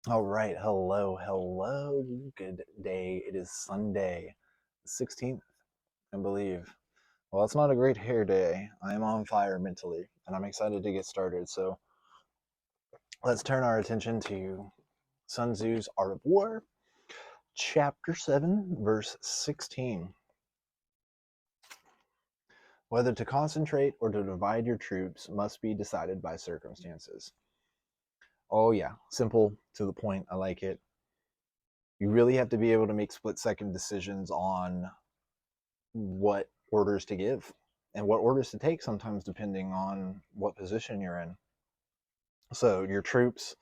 All right, hello, good day. It is Sunday, the 16th, I believe. Well, it's not a great hair day. I am on fire mentally, and I'm excited to get started. So let's turn our attention to Sun Tzu's Art of War, Chapter 7, Verse 16. Whether to concentrate or to divide your troops must be decided by circumstances. Oh, yeah, simple, to the point. I like it. You really have to be able to make split-second decisions on what orders to give and what orders to take, sometimes depending on what position you're in. So, your troops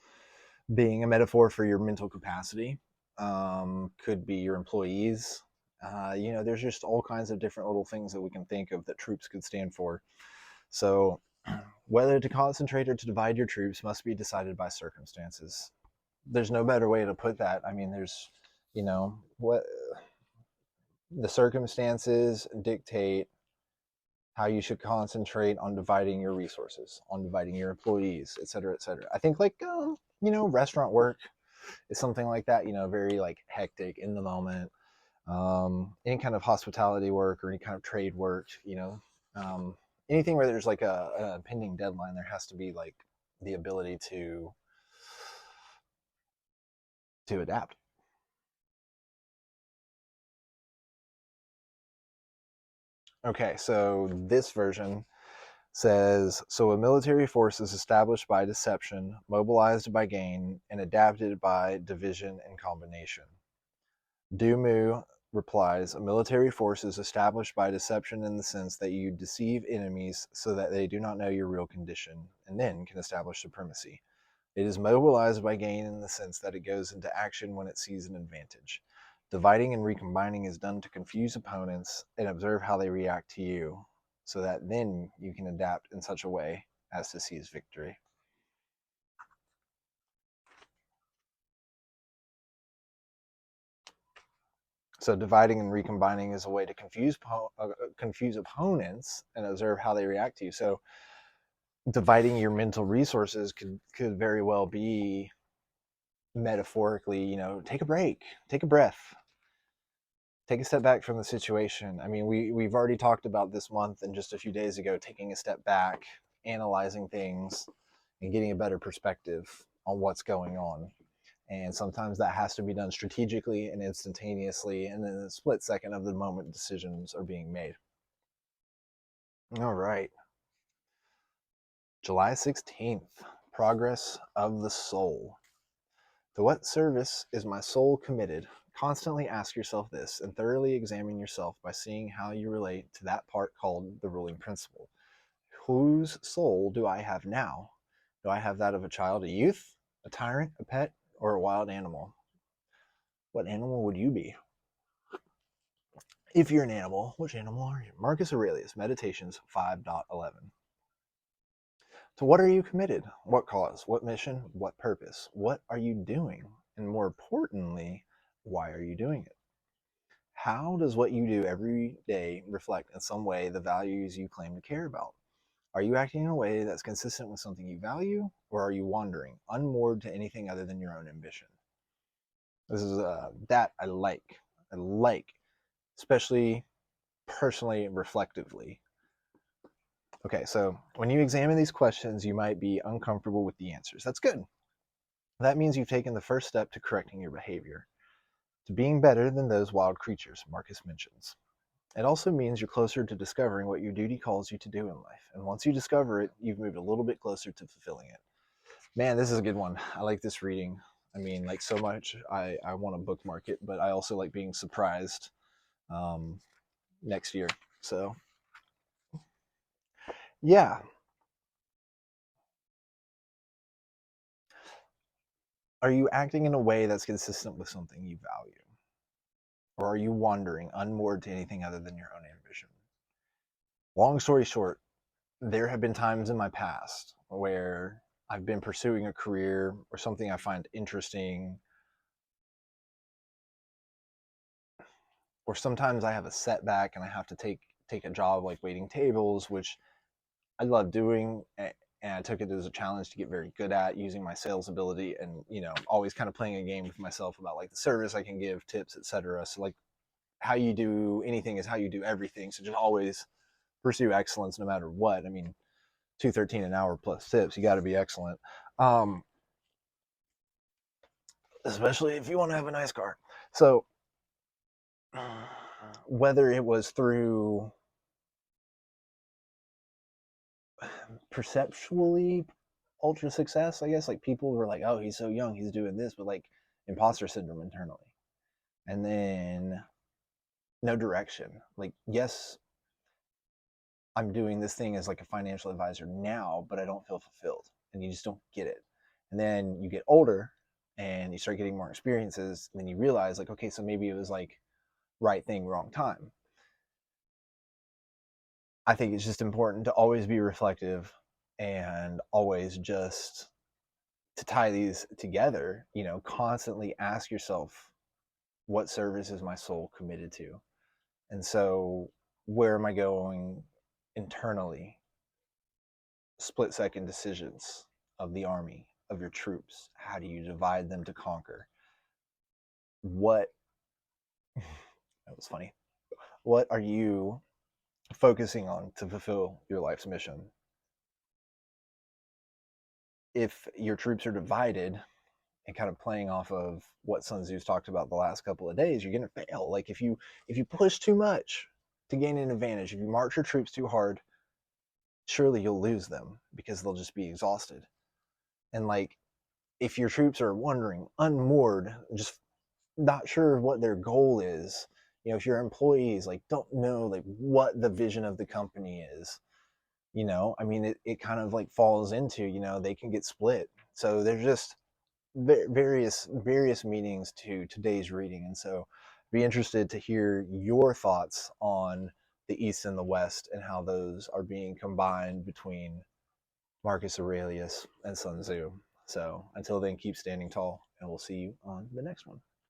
being a metaphor for your mental capacity, could be your employees. There's just all kinds of different little things that we can think of that troops could stand for. So, whether to concentrate or to divide your troops must be decided by circumstances. There's no better way to put that. I mean, what the circumstances dictate how you should concentrate on dividing your resources, on dividing your employees, et cetera, et cetera. I think restaurant work is something like that, very like hectic in the moment. Any kind of hospitality work or any kind of trade work, um, anything where there's like a pending deadline, there has to be like the ability to adapt. Okay, so this version says, so a military force is established by deception, mobilized by gain, and adapted by division and combination. Dumu replies, a military force is established by deception in the sense that you deceive enemies so that they do not know your real condition, and then can establish supremacy. It is mobilized by gain in the sense that it goes into action when it sees an advantage. Dividing and recombining is done to confuse opponents and observe how they react to you, so that then you can adapt in such a way as to seize victory. So dividing and recombining is a way to confuse opponents and observe how they react to you. So dividing your mental resources could very well be metaphorically, take a break, take a breath, take a step back from the situation. I mean, we've already talked about this month and just a few days ago, taking a step back, analyzing things, and getting a better perspective on what's going on. And sometimes that has to be done strategically and instantaneously, and in a split second of the moment, decisions are being made. All right, July 16th, progress of the soul. To what service is my soul committed? Constantly ask yourself this and thoroughly examine yourself by seeing how you relate to that part called the ruling principle. Whose soul do I have now? Do I have that of a child, a youth, a tyrant, a pet, or a wild animal? What animal would you be? If you're an animal, which animal are you? Marcus Aurelius, Meditations 5.11. To what are you committed? What cause? What mission? What purpose? What are you doing? And more importantly, why are you doing it? How does what you do every day reflect in some way the values you claim to care about? Are you acting in a way that's consistent with something you value, or are you wandering, unmoored to anything other than your own ambition? This is that I like. I like, especially personally, reflectively. Okay, so when you examine these questions, you might be uncomfortable with the answers. That's good. That means you've taken the first step to correcting your behavior, to being better than those wild creatures Marcus mentions. It also means you're closer to discovering what your duty calls you to do in life. And once you discover it, you've moved a little bit closer to fulfilling it. Man, this is a good one. I like this reading. I mean, like so much, I want to bookmark it, but I also like being surprised um, next year. So, yeah. Are you acting in a way that's consistent with something you value? Or are you wandering, unmoored to anything other than your own ambition? Long story short, there have been times in my past where I've been pursuing a career or something I find interesting, or sometimes I have a setback and I have to take a job like waiting tables, which I love doing, and I took it as a challenge to get very good at using my sales ability, and always kind of playing a game with myself about like the service I can give, tips, etc. So like how you do anything is how you do everything. So just always pursue excellence no matter what. I mean, 213 an hour plus tips, you got to be excellent. Especially if you want to have a nice car. So whether it was through perceptually ultra success, I guess, like people were like, oh, he's so young, he's doing this, but like imposter syndrome internally. And then no direction. Like, yes, I'm doing this thing as like a financial advisor now, but I don't feel fulfilled. And you just don't get it. And then you get older and you start getting more experiences, and then you realize like, okay, so maybe it was like right thing, wrong time. I think it's just important to always be reflective and always just to tie these together, constantly ask yourself, what service is my soul committed to? And so, where am I going internally? Split second decisions of the army, of your troops. How do you divide them to conquer? What, that was funny. What are you focusing on to fulfill your life's mission? If your troops are divided, and kind of playing off of what Sun Tzu's talked about the last couple of days, you're going to fail. Like if you push too much to gain an advantage, if you march your troops too hard, surely you'll lose them because they'll just be exhausted. And like if your troops are wandering, unmoored, just not sure what their goal is, if your employees like don't know like what the vision of the company is, I mean it kind of like falls into, they can get split. So there's just various meanings to today's reading, and so be interested to hear your thoughts on the East and the West and how those are being combined between Marcus Aurelius and Sun Tzu. So until then, keep standing tall, and we'll see you on the next one.